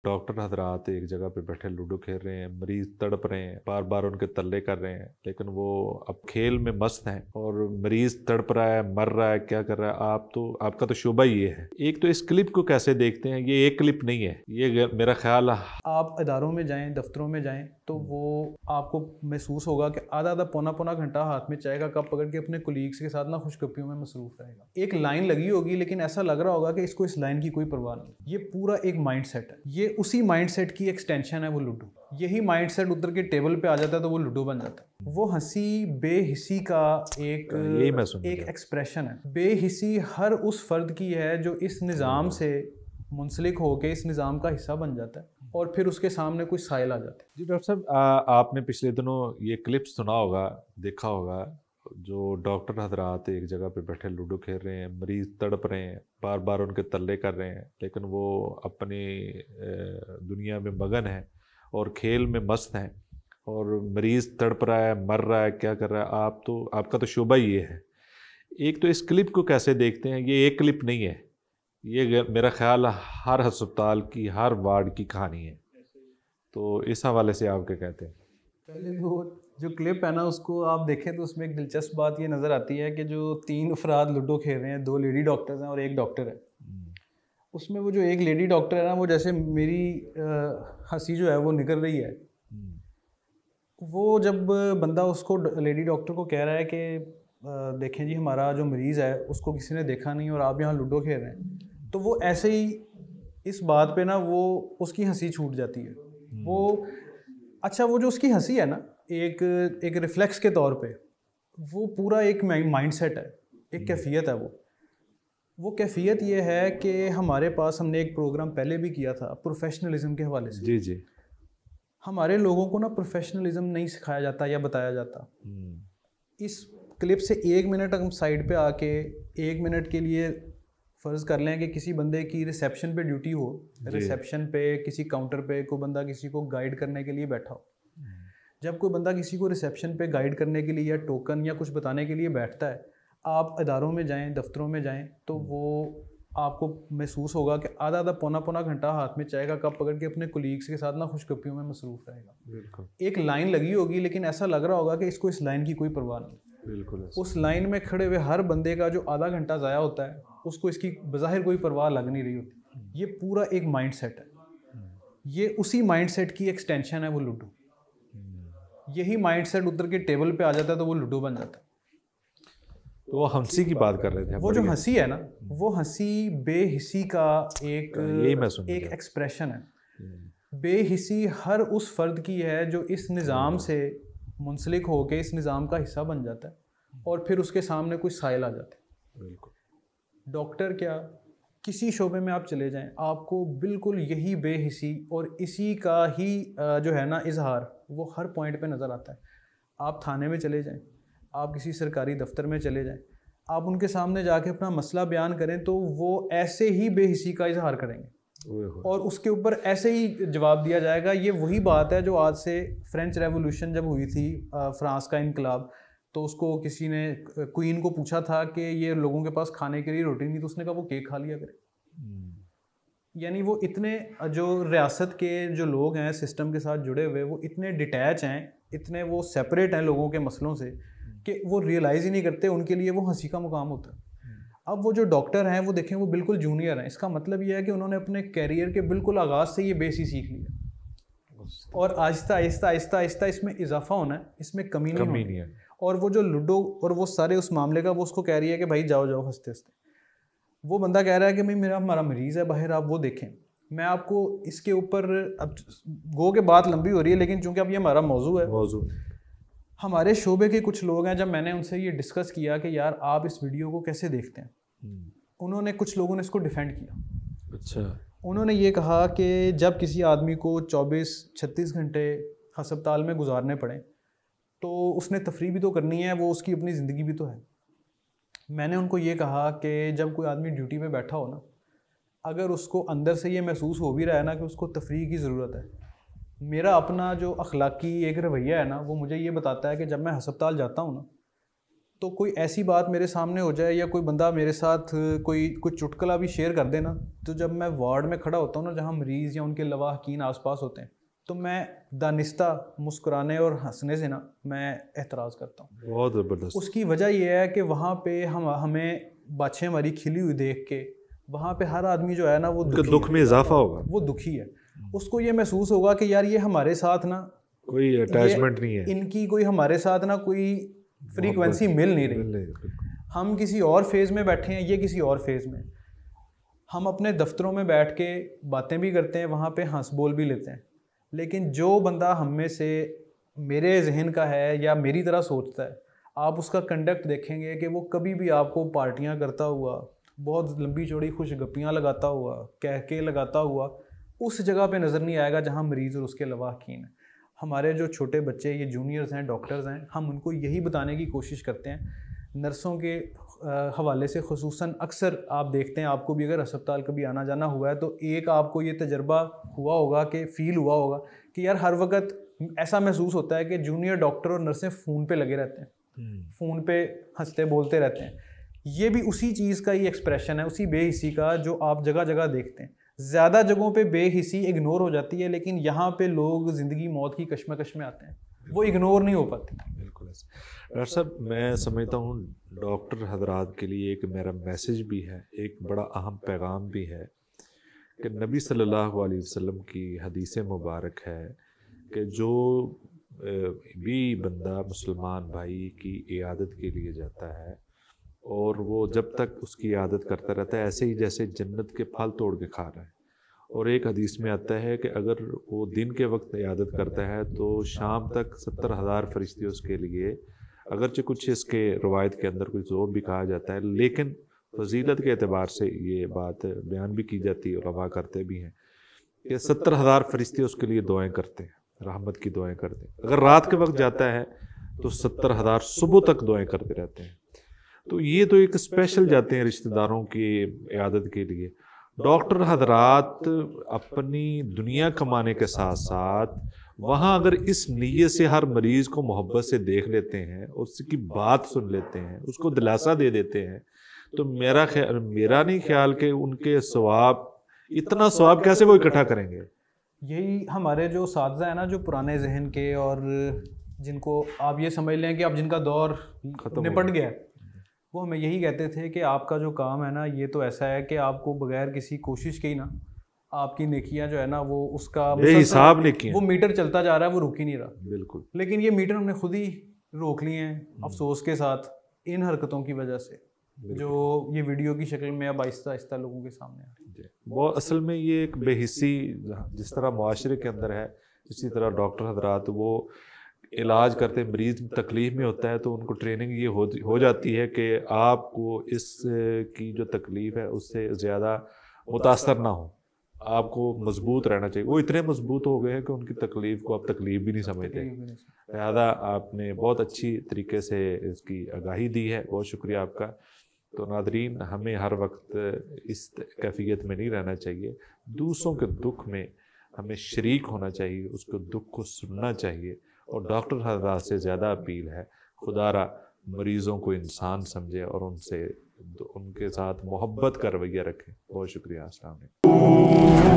Doctor हजरात एक जगह पे बैठे लूडो खेल रहे हैं, मरीज तड़प रहे हैं, बार बार उनके तल्ले कर रहे हैं, लेकिन वो अब खेल में मस्त हैं और मरीज तड़प रहा है, मर रहा है, क्या कर रहा है। आपका तो शोबा ही ये है। एक तो इस क्लिप को कैसे देखते हैं, ये एक क्लिप नहीं है, ये मेरा ख्याल। आप इदारों में जाएं, दफ्तरों में जाएं तो वो आपको महसूस होगा कि आधा आधा पौना पौना घंटा हाथ में चाय का कप पकड़ के अपने कोलीग्स के साथ ना खुशगपियों में मसरूफ रहेगा। एक लाइन लगी होगी लेकिन ऐसा लग रहा होगा कि इसको इस लाइन की कोई परवाह नहीं। ये पूरा एक माइंडसेट है, ये उसी माइंडसेट की एक्सटेंशन है वो लूडो। यही माइंडसेट उतर के टेबल पे आ जाता है तो वो लूडो बन जाता है। वो हंसी बेहिसी का एक एक्सप्रेशन है। बेहिसी हर उस फर्द की है जो इस निज़ाम से मुंसलिक होकर इस निज़ाम का हिस्सा बन जाता है और फिर उसके सामने कोई साइल आ जाता है। जी डॉक्टर साहब, आपने पिछले दिनों ये क्लिप सुना होगा, देखा होगा, जो डॉक्टर हजरात एक जगह पे बैठे लूडो खेल रहे हैं, मरीज तड़प रहे हैं, बार बार उनके तल्ले कर रहे हैं, लेकिन वो अपनी दुनिया में मगन है और खेल में मस्त हैं और मरीज तड़प रहा है, मर रहा है, क्या कर रहा है। आपका तो शोबा ही ये है। एक तो इस क्लिप को कैसे देखते हैं, ये एक क्लिप नहीं है, ये मेरा ख्याल हर अस्पताल की, हर वार्ड की कहानी है। तो इस हवाले से आप क्या कहते हैं? पहले वो जो क्लिप है ना उसको आप देखें तो उसमें एक दिलचस्प बात ये नज़र आती है कि जो 3 अफराद लूडो खेल रहे हैं, 2 लेडी डॉक्टर्स हैं और 1 डॉक्टर है। उसमें वो जो एक लेडी डॉक्टर है ना, वो जैसे मेरी हंसी जो है वो निकल रही है। वो जब बंदा उसको लेडी डॉक्टर को कह रहा है कि देखें जी हमारा जो मरीज़ है उसको किसी ने देखा नहीं और आप यहाँ लूडो खेल रहे हैं, तो वो ऐसे ही इस बात पे ना वो उसकी हंसी छूट जाती है। वो अच्छा, वो जो उसकी हंसी है ना, एक रिफ्लेक्स के तौर पे, वो पूरा एक माइंडसेट है, एक कैफियत है। वो कैफियत ये है कि हमारे पास, हमने एक प्रोग्राम पहले भी किया था प्रोफेशनलिज्म के हवाले से। जी जी। हमारे लोगों को ना प्रोफेशनलिज्म नहीं सिखाया जाता या बताया जाता। इस क्लिप से 1 मिनट हम साइड पे आके 1 मिनट के लिए फ़र्ज़ कर लें कि किसी बंदे की रिसेप्शन पे ड्यूटी हो, रिसेप्शन पे किसी काउंटर पे कोई बंदा किसी को गाइड करने के लिए बैठा हो। जब कोई बंदा किसी को रिसेप्शन पे गाइड करने के लिए या टोकन या कुछ बताने के लिए बैठता है, आप इदारों में जाएं, दफ्तरों में जाएं तो वो आपको महसूस होगा कि आधा आधा पौना पौना घंटा हाथ में चाय का कप पकड़ के अपने कोलीग्स के साथ ना खुशगपियों में मसरूफ रहेगा। बिल्कुल। एक लाइन लगी होगी लेकिन ऐसा लग रहा होगा कि इसको इस लाइन की कोई परवाह नहीं। बिल्कुल। उस लाइन में खड़े हुए हर बंदे का जो आधा घंटा ज़ाया होता है उसको इसकी बज़ाहिर कोई परवाह लग नहीं रही होती। ये पूरा एक माइंडसेट है, ये उसी माइंडसेट की एक्सटेंशन है वो लूडो। यही माइंडसेट उतर के टेबल पे आ जाता है तो वो लूडो बन जाता है। तो वो हंसी की बात कर रहे थे, वो जो हंसी है ना, वो हंसी बेहिसी का एक एक्सप्रेशन है। बेहिसी हर उस फर्द की है जो इस निज़ाम से मुंसलिक होकर इस निज़ाम का हिस्सा बन जाता है और फिर उसके सामने कोई साइल आ जाता है। बिल्कुल। डॉक्टर क्या, किसी शोबे में आप चले जाएं, आपको बिल्कुल यही बेहिसी और इसी का ही जो है ना इजहार, वो हर पॉइंट पे नज़र आता है। आप थाने में चले जाएं, आप किसी सरकारी दफ्तर में चले जाएं, आप उनके सामने जाके अपना मसला बयान करें तो वो ऐसे ही बेहिसी का इजहार करेंगे और उसके ऊपर ऐसे ही जवाब दिया जाएगा। ये वही बात है जो आज से फ्रेंच रेवोल्यूशन जब हुई थी, फ्रांस का इनकलाब, तो उसको किसी ने क्वीन को पूछा था कि ये लोगों के पास खाने के लिए रोटी नहीं, तो उसने कहा वो केक खा लिया करे। यानी वो इतने, जो रियासत के जो लोग हैं सिस्टम के साथ जुड़े हुए, वो इतने डिटैच हैं, इतने वो सेपरेट हैं लोगों के मसलों से कि वो रियलाइज़ ही नहीं करते, उनके लिए वो हंसी का मुकाम होता है। अब वो जो डॉक्टर हैं वो देखें, वो बिल्कुल जूनियर हैं। इसका मतलब ये है कि उन्होंने अपने कैरियर के बिल्कुल आगाज़ से ये बेस ही सीख लिया और आहिस्ता आहिस्ता आहिस्ता आहिस्ता इसमें इजाफा होना है, इसमें कमी नहीं है। और वो जो लूडो और वो सारे उस मामले का, वो उसको कह रही है कि भाई जाओ जाओ हंसते हंसते। वो बंदा कह रहा है कि भाई हमारा मरीज़ है बाहर, आप वो देखें। मैं आपको इसके ऊपर, अब गो के बात लंबी हो रही है लेकिन चूंकि अब ये हमारा मौजू है, हमारे शोबे के कुछ लोग हैं, जब मैंने उनसे ये डिस्कस किया कि यार आप इस वीडियो को कैसे देखते हैं, उन्होंने, कुछ लोगों ने इसको डिफेंड किया। अच्छा। उन्होंने ये कहा कि जब किसी आदमी को 24-36 घंटे अस्पताल में गुजारने पड़े तो उसने तफरीह भी तो करनी है, वो उसकी अपनी ज़िंदगी भी तो है। मैंने उनको ये कहा कि जब कोई आदमी ड्यूटी पे बैठा हो ना, अगर उसको अंदर से ये महसूस हो भी रहा है ना कि उसको तफरीह की ज़रूरत है, मेरा अपना जो अखलाकी एक रवैया है ना, वो मुझे ये बताता है कि जब मैं अस्पताल जाता हूँ ना, तो कोई ऐसी बात मेरे सामने हो जाए या कोई बंदा मेरे साथ कोई कुछ चुटकुला भी शेयर कर देना, तो जब मैं वार्ड में खड़ा होता हूँ ना, जहाँ मरीज़ या उनके लवाहकीन आसपास होते हैं, तो मैं दानिस्ता मुस्कुराने और हंसने से ना मैं एतराज़ करता हूँ। बहुत ज़बरदस्त। उसकी वजह यह है कि वहाँ पे हमें बाछें हमारी खिली हुई देख के वहाँ पे हर आदमी जो है ना वो दुख में इजाफा होगा, वो दुखी है। उसको ये महसूस होगा कि यार ये हमारे साथ ना कोई अटैचमेंट नहीं है, इनकी कोई हमारे साथ ना कोई फ्रीक्वेंसी मिल नहीं रही। हम किसी और फेज़ में बैठे हैं, ये किसी और फेज़ में। हम अपने दफ्तरों में बैठ के बातें भी करते हैं, वहाँ पे हंस बोल भी लेते हैं, लेकिन जो बंदा हम में से मेरे जहन का है या मेरी तरह सोचता है, आप उसका कंडक्ट देखेंगे कि वो कभी भी आपको पार्टियाँ करता हुआ, बहुत लंबी चौड़ी खुशगपियाँ लगाता हुआ, कह के लगाता हुआ उस जगह पे नज़र नहीं आएगा जहाँ मरीज़ और उसके लवाहकीन है। हमारे जो छोटे बच्चे, ये जूनियर्स हैं, डॉक्टर्स हैं, हम उनको यही बताने की कोशिश करते हैं। नर्सों के हवाले से खुसूसन अक्सर आप देखते हैं, आपको भी अगर अस्पताल कभी आना जाना हुआ है तो एक आपको ये तजर्बा हुआ होगा कि फ़ील हुआ होगा कि यार हर वक्त ऐसा महसूस होता है कि जूनियर डॉक्टर और नर्सें फ़ोन पे लगे रहते हैं, फ़ोन पे हंसते बोलते रहते हैं। ये भी उसी चीज़ का ही एक्सप्रेशन है, उसी बेहिसी का जो आप जगह जगह देखते हैं। ज़्यादा जगहों पे बेहिसी इग्नोर हो जाती है, लेकिन यहाँ पे लोग ज़िंदगी मौत की कश्मकश में आते हैं, वो इग्नोर नहीं हो पाती। बिल्कुल ऐसा। डॉक्टर साहब, मैं समझता हूँ डॉक्टर हजरात के लिए एक मेरा मैसेज भी है, एक बड़ा अहम पैगाम भी है कि नबी सल्लल्लाहु अलैहि वसल्लम की हदीस मुबारक है कि जो भी बंदा मुसलमान भाई की इयादत के लिए जाता है और वो जब तक उसकी इयादत करता रहता है ऐसे ही जैसे जन्नत के फल तोड़ के खा रहा है। और एक हदीस में आता है कि अगर वो दिन के वक्त इयादत करता है तो शाम तक 70,000 फरिश्ते उसके लिए, अगरचे कुछ इसके रवायत के अंदर कुछ ज़ोर भी कहा जाता है, लेकिन फजीलत के अतबार से ये बात बयान भी की जाती है, उलमा करते भी हैं कि 70,000 फरिश्ते उसके लिए दुआएं करते हैं, रहमत की दुआएं करते हैं। अगर रात के वक्त जाता है तो 70,000 सुबह तक दुआएं करते रहते हैं। तो ये तो एक स्पेशल जाते हैं रिश्तेदारों की इयादत के लिए। डॉक्टर हजरात अपनी दुनिया कमाने के साथ साथ वहाँ अगर इस नीयत से हर मरीज़ को मोहब्बत से देख लेते हैं, उसकी बात सुन लेते हैं, उसको दिलासा दे देते हैं, तो मेरा नहीं ख्याल कि उनके सवाब, इतना सवाब कैसे वो इकट्ठा करेंगे। यही हमारे जो साथी हैं ना, जो पुराने जहन के और जिनको आप ये समझ लें कि अब जिनका दौर निपट गया, वो हमें यही कहते थे कि आपका जो काम है ना, ये तो ऐसा है कि आपको बगैर किसी कोशिश के ही ना आपकी नेकियां जो है ना वो उसका बेहिसाब नेकियां, वो मीटर चलता जा रहा है, वो रुक ही नहीं रहा। बिल्कुल। लेकिन ये मीटर हमने खुद ही रोक लिए हैं अफसोस के साथ, इन हरकतों की वजह से, जो ये वीडियो की शक्ल में अब आहिस्ता आहिस्ता लोगों के सामने आ रही है। वो असल में ये एक बेहिसी जिस तरह मुआशरे के अंदर है, इसी तरह डॉक्टर हजरात वो इलाज करते, मरीज तकलीफ में होता है तो उनको ट्रेनिंग ये हो जाती है कि आपको इस की जो तकलीफ है उससे ज़्यादा मुतासर ना हो, आपको मजबूत रहना चाहिए। वो इतने मजबूत हो गए हैं कि उनकी तकलीफ को आप तकलीफ भी नहीं समझते। लिहाजा आपने बहुत अच्छी तरीके से इसकी आगाही दी है, बहुत शुक्रिया आपका। तो नादरीन, हमें हर वक्त इस कैफियत में नहीं रहना चाहिए, दूसरों के दुख में हमें शरीक होना चाहिए, उसके दुख को सुनना चाहिए। और डॉक्टर हजरात से ज़्यादा अपील है, खुदारा मरीज़ों को इंसान समझे और उनके साथ मोहब्बत का रवैया रखें। बहुत शुक्रिया। अस्सलाम वालेकुम।